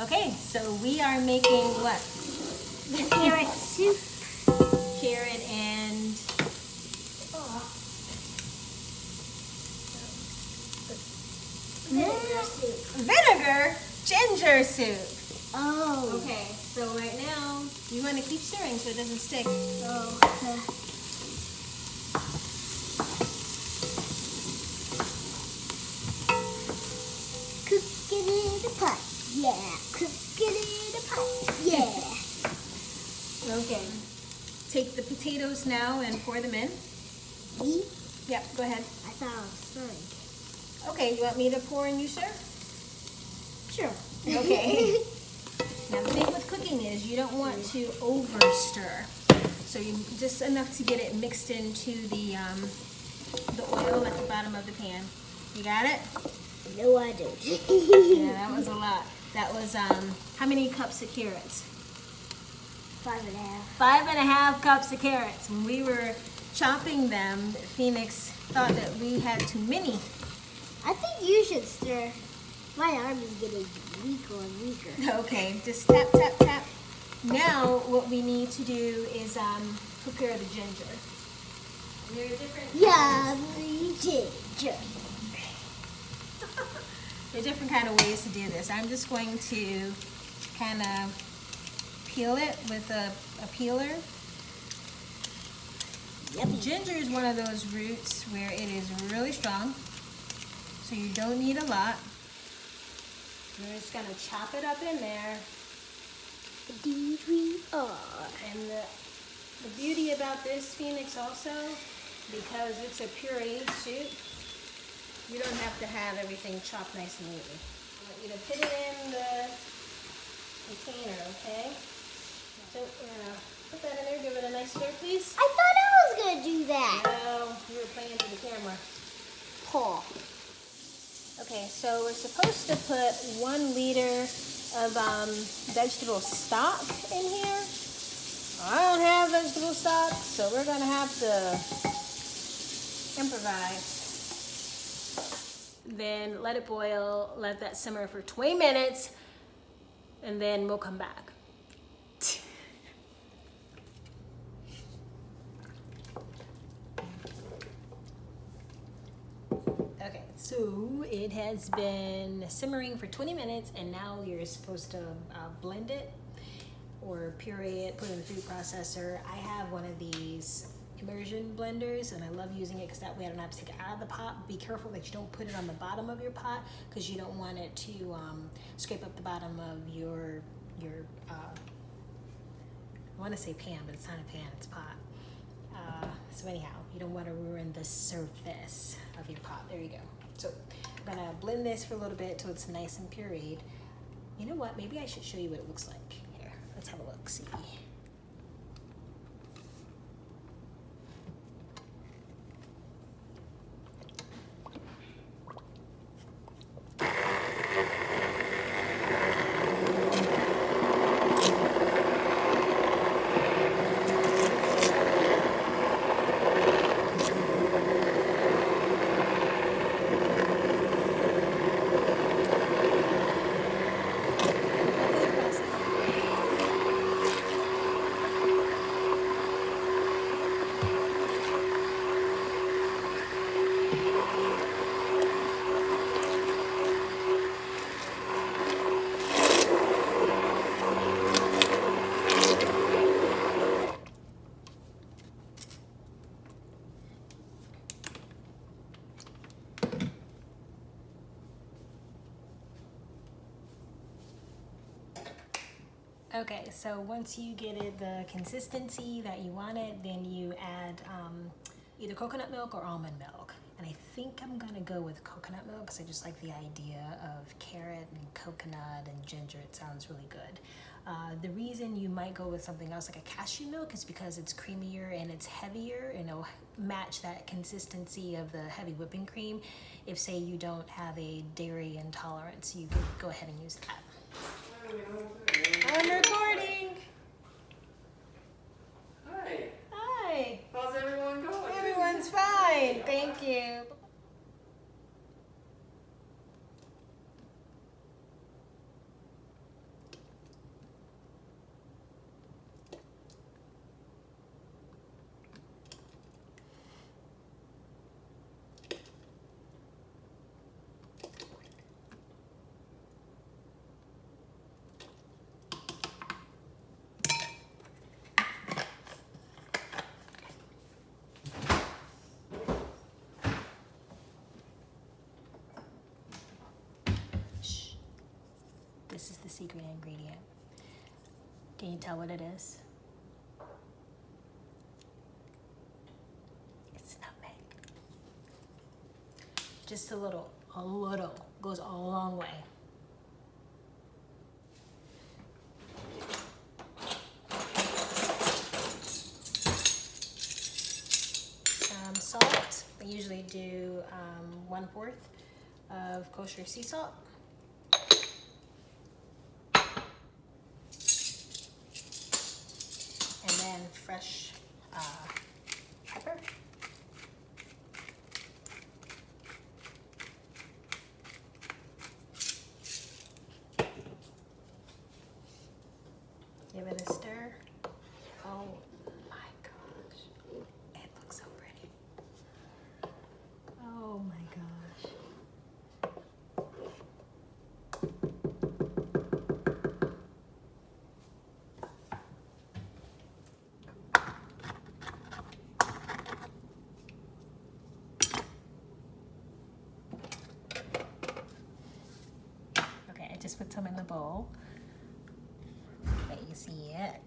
Okay, so we are making what? Carrot soup. Carrot and Vinegar soup. vinegar ginger soup. Oh. Okay, so right now you want to keep stirring so it doesn't stick. Oh. Cook it in a pot. Yeah. Cook it in a pot. Yeah. Okay. Take the potatoes now and pour them in. Me? Yep, go ahead. I thought I was stirring. Okay, you want me to pour and you stir? Sure. Okay. Now the thing with cooking is you don't want to over stir. So you just enough to get it mixed into the oil at the bottom of the pan. You got it? No, I don't. Yeah, that was a lot. That was how many cups of carrots? 5.5. 5.5 cups of carrots. When we were chopping them, Phoenix thought that we had too many. I think you should stir. My arm is getting weaker and weaker. Okay, just tap, tap, tap. Now what we need to do is prepare the ginger. And there are different Yummy ginger. there are different kind of ways to do this. I'm just going to kind of peel it with a peeler. Yummy. Ginger is one of those roots where it is really strong, so you don't need a lot. We're just gonna chop it up in there. Indeed we are. And the beauty about this, Phoenix, also, because it's a pureed soup, you don't have to have everything chopped nice and neatly. I want you to put it in the container, okay? So we're gonna put that in there, give it a nice stir, please. I thought I was going to do that. No, you were playing to the camera. Paul. Okay, so we're supposed to put 1 liter of vegetable stock in here. I don't have vegetable stock, so we're gonna have to improvise. Then let it boil, let that simmer for 20 minutes, and then we'll come back. Okay, so it has been simmering for 20 minutes, and now you're supposed to blend it or puree it, put it in the food processor. I have one of these immersion blenders, and I love using it because that way I don't have to take it out of the pot. Be careful that you don't put it on the bottom of your pot because you don't want it to scrape up the bottom of your I want to say pan, but it's not a pan, it's a pot. So anyhow, you don't want to ruin the surface of your pot. There you go. So I'm gonna blend this for a little bit till it's nice and pureed. You know what? Maybe I should show you what it looks like. Here, let's have a look. See. Okay, so once you get it the consistency that you want it, then you add either coconut milk or almond milk. And I think I'm gonna go with coconut milk because I just like the idea of carrot and coconut and ginger. It sounds really good. The reason you might go with something else like a cashew milk is because it's creamier and it's heavier, and it'll match that consistency of the heavy whipping cream. If say you don't have a dairy intolerance, you could go ahead and use that. I'm recording. Hi. Hi. How's everyone going? Everyone's fine. Thank you. This is the secret ingredient. Can you tell what it is? It's nutmeg. Just a little goes a long way. Salt, I usually do 1/4 of kosher sea salt. And then fresh pepper. Give it a stir. Oh my gosh, it looks so pretty. Oh my gosh. Okay, I just put some in the bowl. Let you see it.